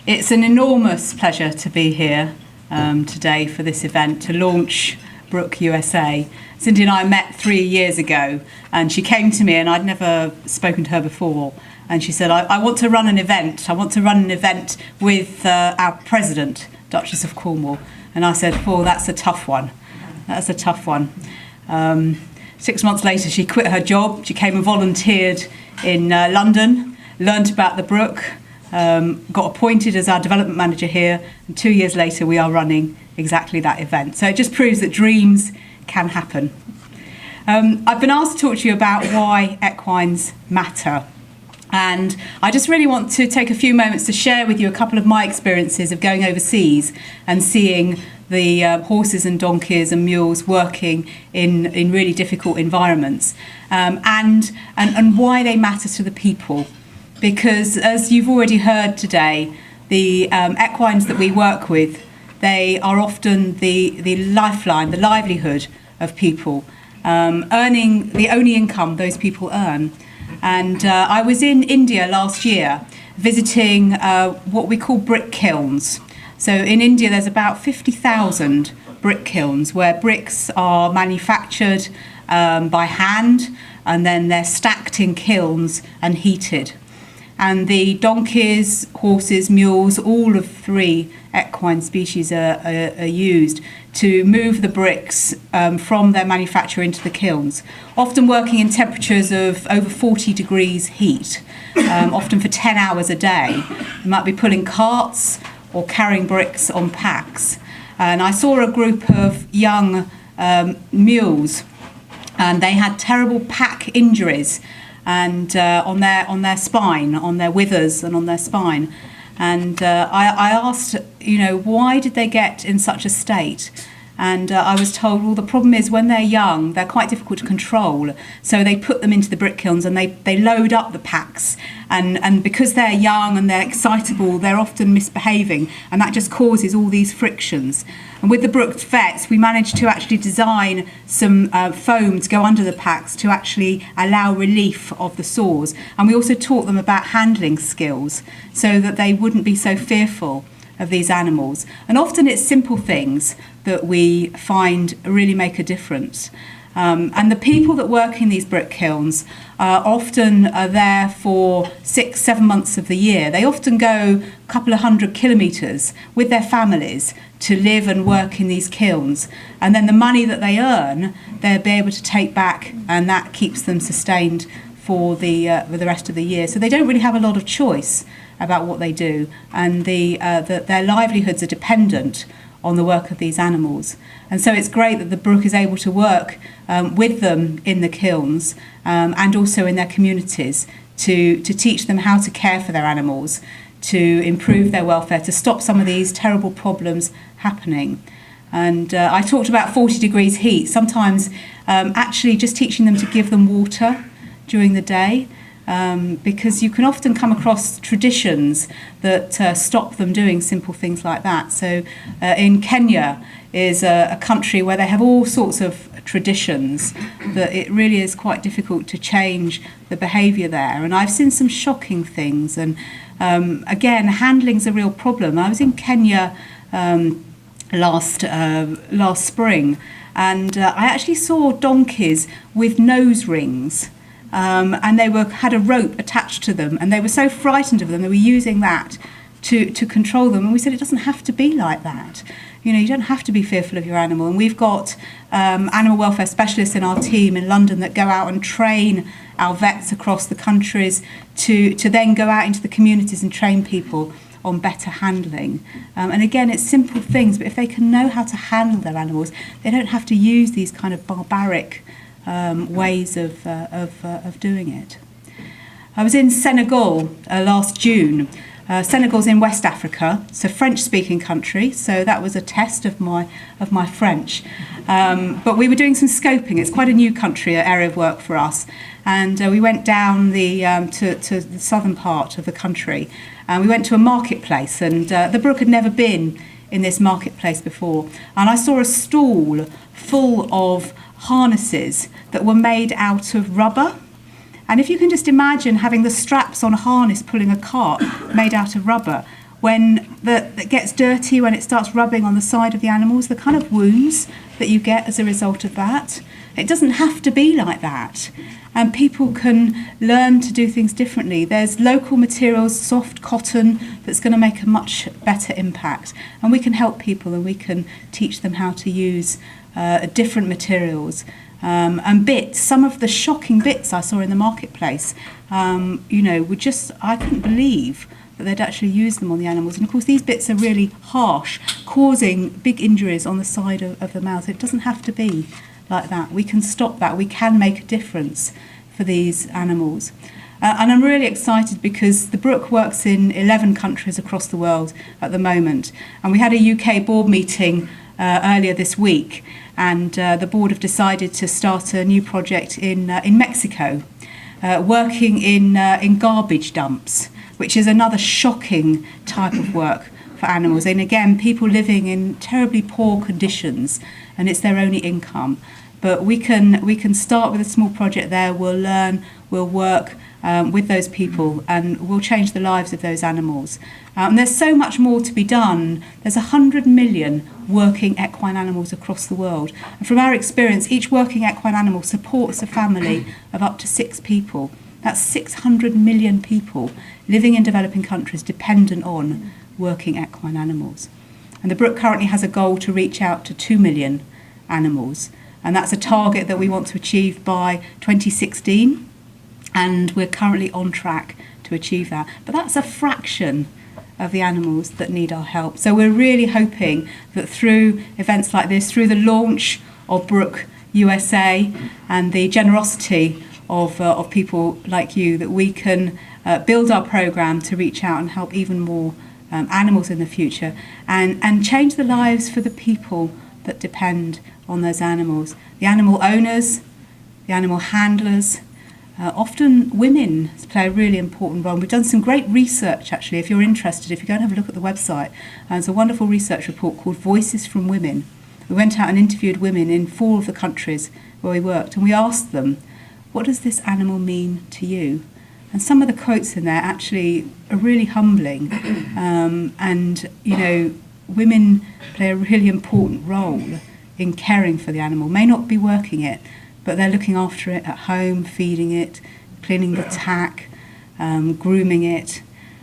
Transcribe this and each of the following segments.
It's an enormous pleasure to be here today for this event to launch Brooke USA. Cindy and I met 3 years ago, and she came to me, and I'd never spoken to her before, and she said, I want to run an event. I want to run an event with our president, Duchess of Cornwall. And I said, oh, that's a tough one. That's a tough one. 6 months later, she quit her job. She came and volunteered in London, learnt about the Brook, got appointed as our development manager here, and 2 years later we are running exactly that event. So it just proves that dreams can happen. I've been asked to talk to you about why equines matter, and I just really want to take a few moments to share with you a couple of my experiences of going overseas and seeing the horses and donkeys and mules working in really difficult environments, and why they matter to the people. Because as you've already heard today, the equines that we work with, they are often the lifeline, the livelihood of people, earning the only income those people earn. And I was in India last year visiting what we call brick kilns. So in India there's about 50,000 brick kilns where bricks are manufactured by hand, and then they're stacked in kilns and heated. And the donkeys, horses, mules, all of three equine species are used to move the bricks from their manufacture into the kilns, often working in temperatures of over 40 degrees heat, often for 10 hours a day. You might be pulling carts or carrying bricks on packs. And I saw a group of young mules, and they had terrible pack injuries and on their spine, on their withers and on their spine. And I asked, why did they get in such a state? And I was told, well, the problem is when they're young, they're quite difficult to control. So they put them into the brick kilns and they load up the packs. And because they're young and they're excitable, they're often misbehaving. And that just causes all these frictions. And with the Brooke vets, we managed to actually design some foam to go under the packs to actually allow relief of the sores. And we also taught them about handling skills so that they wouldn't be so fearful of these animals. And often it's simple things that we find really make a difference. And the people that work in these brick kilns are often there for 6-7 months of the year. They often go a couple of 100 kilometres with their families to live and work in these kilns. And then the money that they earn, they'll be able to take back, and that keeps them sustained for the rest of the year. So they don't really have a lot of choice about what they do, and their livelihoods are dependent on the work of these animals. And so it's great that the Brooke is able to work with them in the kilns and also in their communities to teach them how to care for their animals, to improve their welfare, to stop some of these terrible problems happening. And I talked about 40 degrees heat, sometimes actually just teaching them to give them water during the day, because you can often come across traditions that stop them doing simple things like that. So in Kenya is a country where they have all sorts of traditions that it really is quite difficult to change the behaviour there. And I've seen some shocking things, and again, handling's a real problem. I was in Kenya last spring, and I actually saw donkeys with nose rings. And they had a rope attached to them, and they were so frightened of them, they were using that to control them. And we said, it doesn't have to be like that. You don't have to be fearful of your animal. And we've got animal welfare specialists in our team in London that go out and train our vets across the countries to then go out into the communities and train people on better handling. And again, it's simple things, but if they can know how to handle their animals, they don't have to use these kind of barbaric ways of doing it. I was in Senegal last June. Senegal's in West Africa. It's a French-speaking country, so that was a test of my French. But we were doing some scoping. It's quite a new country, an area of work for us, and we went down to the southern part of the country, and we went to a marketplace. And the Brooke had never been in this marketplace before, and I saw a stall full of harnesses that were made out of rubber. And if you can just imagine having the straps on a harness pulling a cart made out of rubber, that gets dirty, when it starts rubbing on the side of the animals, the kind of wounds that you get as a result of that. It doesn't have to be like that. And people can learn to do things differently. There's local materials, soft cotton, that's going to make a much better impact. And we can help people, and we can teach them how to use different materials. And bits, some of the shocking bits I saw in the marketplace, were just, I couldn't believe that they'd actually use them on the animals. And of course these bits are really harsh, causing big injuries on the side of the mouth. It doesn't have to be like that. We can stop that. We can make a difference for these animals. And I'm really excited because the Brooke works in 11 countries across the world at the moment. And we had a UK board meeting earlier this week, and the board have decided to start a new project in Mexico, working in garbage dumps, which is another shocking type of work for animals. And again, people living in terribly poor conditions, and it's their only income. But we can start with a small project there. We'll learn, we'll work with those people, and we'll change the lives of those animals. And there's so much more to be done. There's 100 million working equine animals across the world. And from our experience, each working equine animal supports a family of up to 6 people. That's 600 million people living in developing countries dependent on working equine animals. And the Brooke currently has a goal to reach out to 2 million animals. And that's a target that we want to achieve by 2016. And we're currently on track to achieve that. But that's a fraction of the animals that need our help. So we're really hoping that through events like this, through the launch of Brooke USA and the generosity of people like you, that we can build our programme to reach out and help even more animals in the future, and change the lives for the people that depend on those animals. The animal owners, the animal handlers, often women play a really important role. We've done some great research, actually. If you're interested, if you go and have a look at the website, there's a wonderful research report called Voices from Women. We went out and interviewed women in 4 of the countries where we worked, and we asked them, what does this animal mean to you? And some of the quotes in there actually are really humbling. Women play a really important role in caring for the animal. May not be working it, but they're looking after it at home, feeding it, cleaning the tack, grooming it,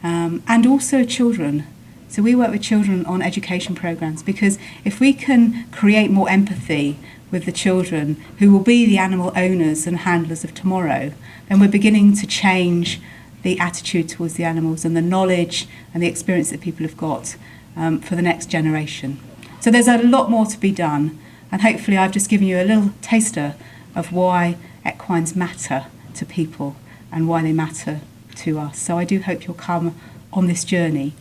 and also children. So we work with children on education programs, because if we can create more empathy with the children who will be the animal owners and handlers of tomorrow, then we're beginning to change the attitude towards the animals and the knowledge and the experience that people have got for the next generation. So there's a lot more to be done, and hopefully I've just given you a little taster of why equines matter to people and why they matter to us. So I do hope you'll come on this journey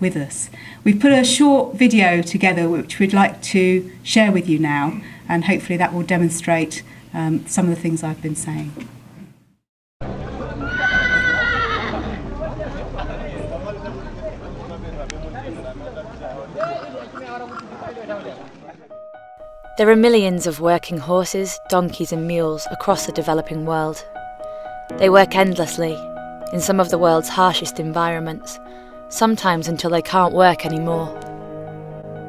with us. We've put a short video together which we'd like to share with you now, and hopefully that will demonstrate some of the things I've been saying. There are millions of working horses, donkeys and mules across the developing world. They work endlessly, in some of the world's harshest environments, sometimes until they can't work anymore.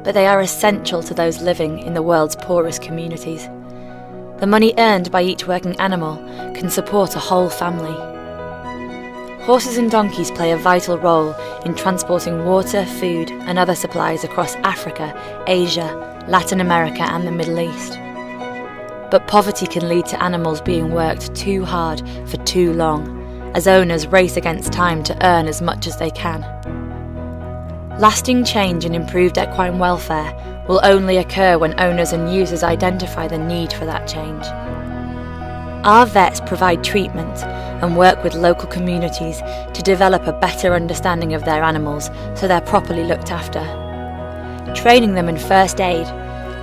But they are essential to those living in the world's poorest communities. The money earned by each working animal can support a whole family. Horses and donkeys play a vital role in transporting water, food and other supplies across Africa, Asia, Latin America and the Middle East. But poverty can lead to animals being worked too hard for too long, as owners race against time to earn as much as they can. Lasting change and improved equine welfare will only occur when owners and users identify the need for that change. Our vets provide treatment and work with local communities to develop a better understanding of their animals so they're properly looked after. Training them in first aid,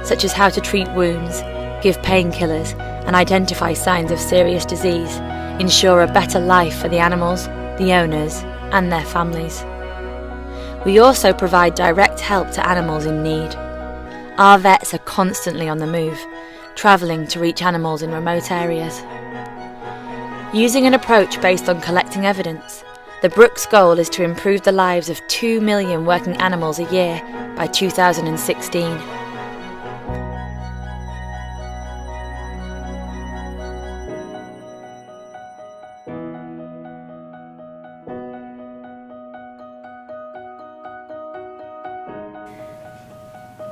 such as how to treat wounds, give painkillers, and identify signs of serious disease, ensure a better life for the animals, the owners, and their families. We also provide direct help to animals in need. Our vets are constantly on the move, travelling to reach animals in remote areas. Using an approach based on collecting evidence, The Brooke's goal is to improve the lives of 2 million working animals a year by 2016.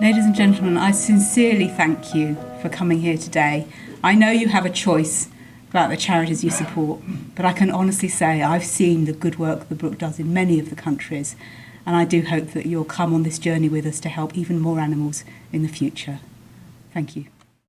Ladies and gentlemen, I sincerely thank you for coming here today. I know you have a choice about the charities you support, but I can honestly say I've seen the good work the Brooke does in many of the countries, and I do hope that you'll come on this journey with us to help even more animals in the future. Thank you.